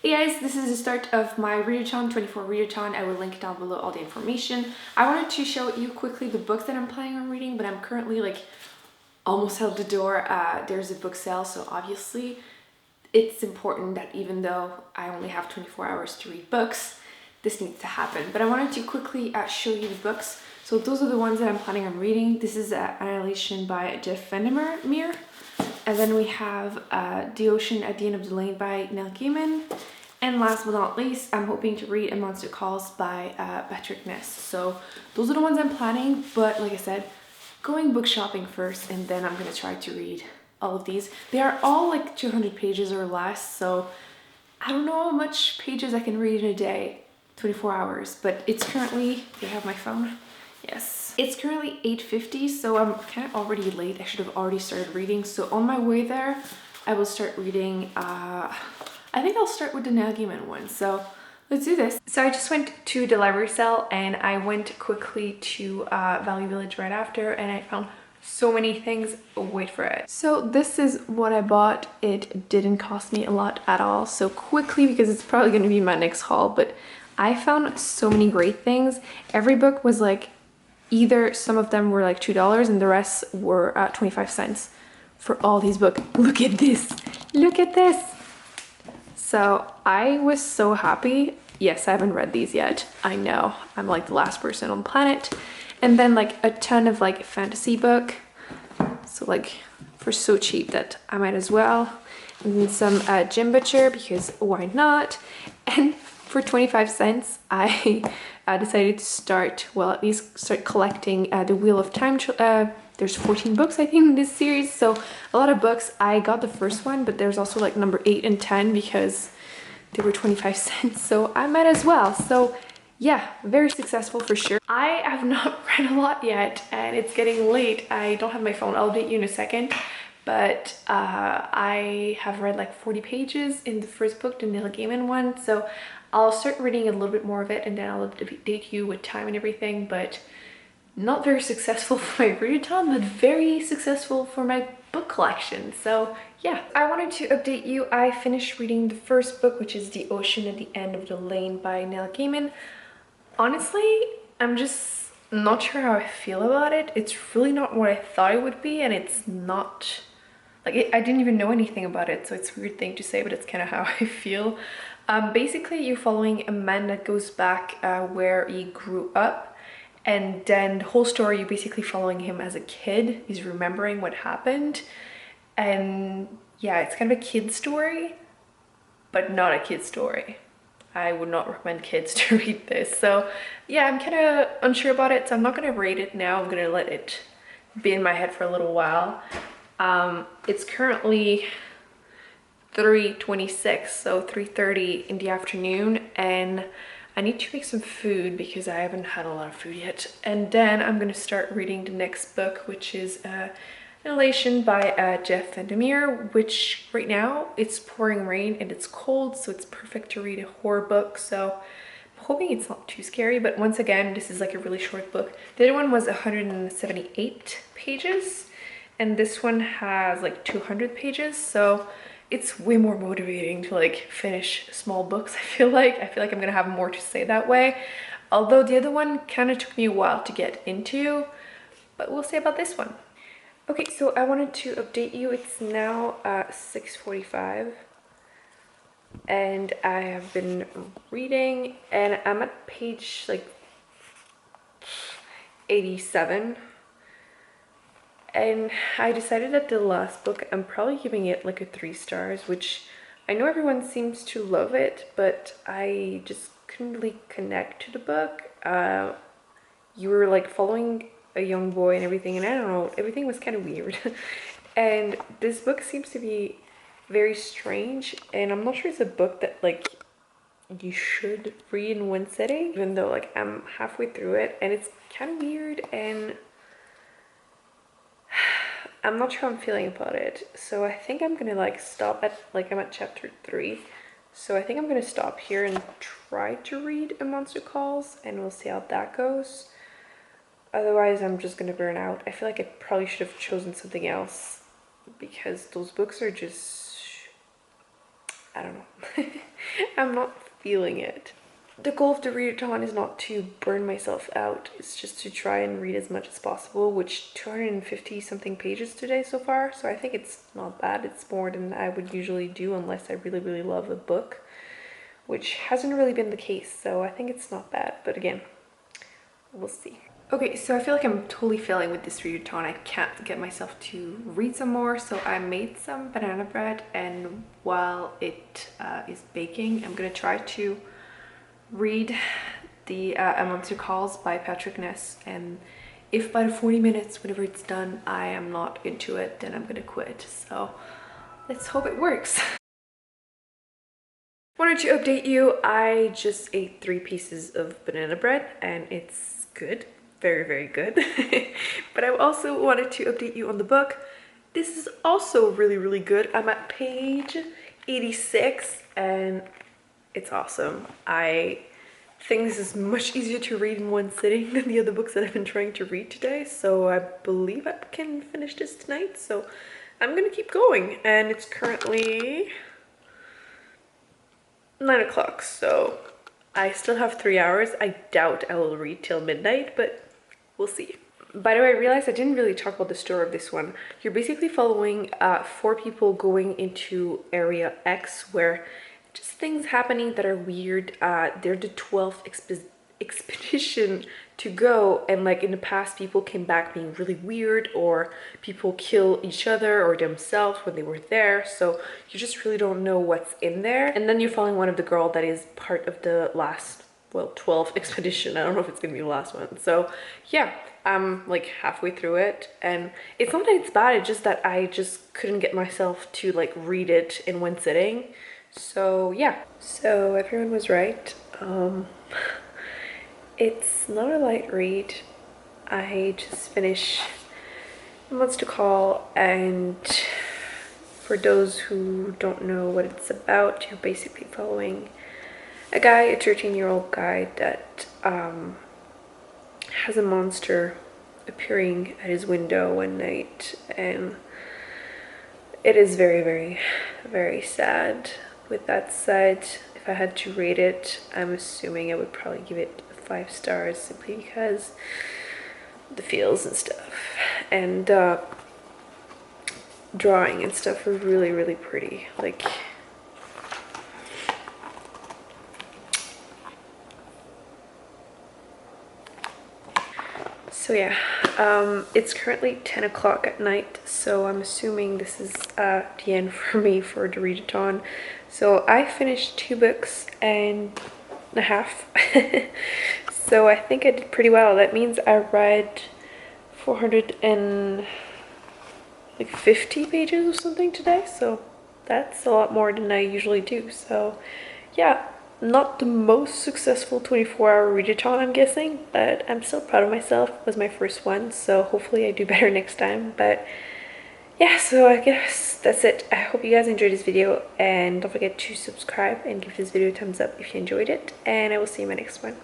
Hey guys, this is the start of my Readathon, 24 Readathon. I will link down below all the information. I wanted to show you quickly the books that I'm planning on reading, but I'm currently almost out the door. There's a book sale, so obviously it's important that even though I only have 24 hours to read books, this needs to happen. But I wanted to quickly show you the books. So those are the ones that I'm planning on reading. This is Annihilation by Jeff Vandermeer. And then we have The Ocean at the End of the Lane by Neil Gaiman. And last but not least, I'm hoping to read A Monster Calls by Patrick Ness. So those are the ones I'm planning, but like I said, going book shopping first, and then I'm gonna try to read all of these. They are all like 200 pages or less, so I don't know how much pages I can read in a day, 24 hours, but it's currently, do I have my phone? Yes. It's currently 8:50, so I'm kind of already late. I should have already started reading. So on my way there, I will start reading, I think I'll start with the Neil Gaiman one. So let's do this. So I just went to the library sale and I went quickly to Value Village right after, and I found so many things. Wait for it. So this is what I bought. It didn't cost me a lot at all. So quickly, because it's probably going to be my next haul, but I found so many great things. Every book was like, either some of them were like $2 and the rest were 25 cents for all these books. Look at this. Look at this. So I was so happy. Yes, I haven't read these yet. I know, I'm like the last person on the planet. And then like a ton of like fantasy book. So like for so cheap that I might as well. And then some Jim Butcher, because why not? And for 25 cents, I decided to start, well, at least start collecting the Wheel of Time. There's 14 books, I think, in this series, so a lot of books. I got the first one, but there's also like number 8 and 10 because they were 25 cents, so I might as well. So yeah, very successful for sure. I have not read a lot yet, and it's getting late. I don't have my phone. I'll update you in a second. But I have read like 40 pages in the first book, the Neil Gaiman one. So I'll start reading a little bit more of it, and then I'll update you with time and everything. But not very successful for my readathon, but very successful for my book collection. So yeah, I wanted to update you. I finished reading the first book, which is The Ocean at the End of the Lane by Neil Gaiman. Honestly, I'm just not sure how I feel about it. It's really not what I thought it would be, and it's not like I didn't even know anything about it, so it's a weird thing to say, but it's kind of how I feel. Basically, you're following a man that goes back where he grew up, and then the whole story, you're basically following him as a kid. He's remembering what happened, and yeah, it's kind of a kid story, but not a kid story. I would not recommend kids to read this. So yeah, I'm kind of unsure about it, so I'm not going to rate it now. I'm going to let it be in my head for a little while. It's currently 3:26, so 3:30 in the afternoon, and I need to make some food because I haven't had a lot of food yet. And then I'm going to start reading the next book, which is Annihilation by Jeff Vandermeer, which right now it's pouring rain and it's cold, so it's perfect to read a horror book. So I'm hoping it's not too scary, but once again, this is like a really short book. The other one was 178 pages, and this one has like 200 pages, so it's way more motivating to like finish small books. I feel like I'm gonna have more to say that way, although the other one kind of took me a while to get into, but we'll see about this one. Okay, so I wanted to update you. It's now 6:45 and I have been reading, and I'm at page like 87. And I decided that the last book, I'm probably giving it like a 3 stars, which I know everyone seems to love it, but I just couldn't really connect to the book. You were like following a young boy and everything, and I don't know, everything was kind of weird. And this book seems to be very strange, and I'm not sure it's a book that like you should read in one sitting, even though like I'm halfway through it and it's kind of weird, and I'm not sure how I'm feeling about it. So I think I'm gonna like stop at, like, I'm at chapter 3. So I think I'm gonna stop here and try to read A Monster Calls, and we'll see how that goes. Otherwise, I'm just gonna burn out. I feel like I probably should have chosen something else, because those books are just I don't know. I'm not feeling it. The goal of the readathon is not to burn myself out. It's just to try and read as much as possible, which 250 something pages today so far. So I think it's not bad. It's more than I would usually do unless I really, really love a book, which hasn't really been the case. So I think it's not bad. But again, we'll see. Okay, so I feel like I'm totally failing with this readathon. I can't get myself to read some more, so I made some banana bread, and while it is baking, I'm gonna try to read the A Monster Calls by Patrick Ness, and if by the 40 minutes, whenever it's done, I am not into it, then I'm gonna quit. So let's hope it works. Wanted to update you, I just ate 3 pieces of banana bread and it's good. Very, very good. But I also wanted to update you on the book. This is also really, really good. I'm at page 86 and it's awesome. I think this is much easier to read in one sitting than the other books that I've been trying to read today. So I believe I can finish this tonight. So I'm gonna keep going, and it's currently 9 o'clock. So I still have 3 hours. I doubt I will read till midnight, but we'll see. By the way, I realized I didn't really talk about the story of this one. You're basically following 4 people going into Area X, where just things happening that are weird. They're the 12th expedition to go, and like in the past, people came back being really weird, or people kill each other or themselves when they were there. So you just really don't know what's in there. And then you're following one of the girl that is part of the last, well, 12th expedition. I don't know if it's gonna be the last one. So yeah, I'm like halfway through it, and it's not that it's bad, it's just that I just couldn't get myself to like read it in one sitting. So yeah, so everyone was right. It's not a light read. I just finished What's to Call, and for those who don't know what it's about, you're basically following a guy, a 13-year-old guy that has a monster appearing at his window one night, and it is very, very, very sad. With that said, if I had to rate it, I'm assuming I would probably give it 5 stars, simply because the feels and stuff, and drawing and stuff are really, really pretty. Like, so yeah, it's currently 10 o'clock at night, so I'm assuming this is the end for me for the readathon. So I finished 2 books and a half. So I think I did pretty well. That means I read 450 pages or something today, so that's a lot more than I usually do. So yeah, not the most successful 24-hour readathon, I'm guessing, but I'm still proud of myself. It was my first one, so hopefully I do better next time. But yeah, so I guess that's it. I hope you guys enjoyed this video, and don't forget to subscribe and give this video a thumbs up if you enjoyed it, and I will see you in my next one.